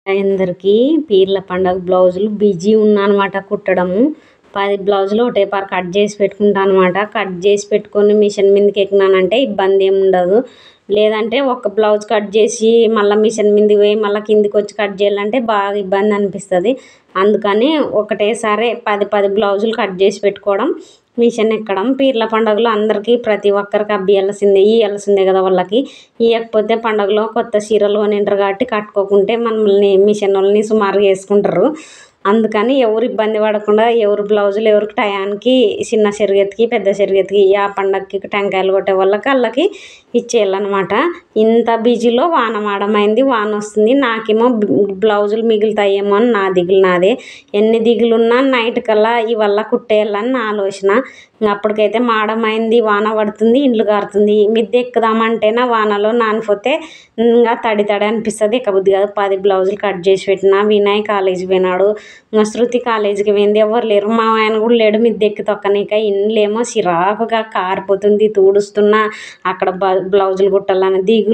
అందరికీ పీర్ల పండగ బ్లౌజులు బిజీ ఉన్నానమాట కుట్టడము 10 బ్లౌజులు ఒకటే పార కట్ చేసి పెట్టుకుంటాను అనమాట. కట్ చేసి పెట్టుకొని మిషన్ మీదకి ఎక్కినానంటే ఇబ్బంది ఏమి ఉండదు. లేదంటే ఒక బ్లౌజ్ కట్ చేసి మళ్ళీ మిషన్ మీదకి పోయి మళ్ళీ కిందికి వచ్చి కట్ చేయాలంటే బాగా ఇబ్బంది అనిపిస్తుంది. అందుకని ఒకటేసారి 10 బ్లౌజులు కట్ చేసి పెట్టుకోవడం, మిషన్ ఎక్కడం. పీర్ల పండుగలో అందరికీ ప్రతి ఒక్కరికి అబ్బి ఇవ్వాల్సిందే కదా. వాళ్ళకి ఇవ్వకపోతే పండుగలో కొత్త చీరలు కొనింటారు కాబట్టి కట్టుకోకుంటే మనల్ని మిషన్ వాళ్ళని సుమారుగా వేసుకుంటారు. అందుకని ఎవరు ఇబ్బంది పడకుండా ఎవరు బ్లౌజులు ఎవరికి టయానికి చిన్న చెరుగెత్తికి పెద్ద చెరుగెత్తికి ఆ పండగకి టెంకాయలు కొట్టే వాళ్ళకి ఇచ్చేయాలన్నమాట. ఇంత బిజీలో వాన మాడమైంది, వాన వస్తుంది. నాకేమో బ్లౌజులు మిగులుతాయేమో అని నా దిగులు నాదే. ఎన్ని దిగులున్నా నైట్ కల్లా ఇవల్ల కుట్టేయాలని నా ఆలోచన. అప్పటికైతే మాడమైంది, వాన పడుతుంది, ఇండ్లు కారుతుంది. మిద్దె ఎక్కుదామంటేనా వానలో నానిపోతే ఇంకా తడి అనిపిస్తుంది, ఎక్కబుద్ధి కాదు. 10 బ్లౌజులు కట్ చేసి పెట్టిన. వినయ్ కాలేజీ పోయినాడు, శృతి కాలేజీకి పోయింది. ఎవరు లేరు, మా ఆయన కూడా లేడు మిద్దె ఎక్కి తొక్కనిక. ఇండ్లేమో చిరాకుగా కారిపోతుంది, తుడుస్తున్నా అక్కడ బ్లౌజులు కుట్టాలని దిగులు.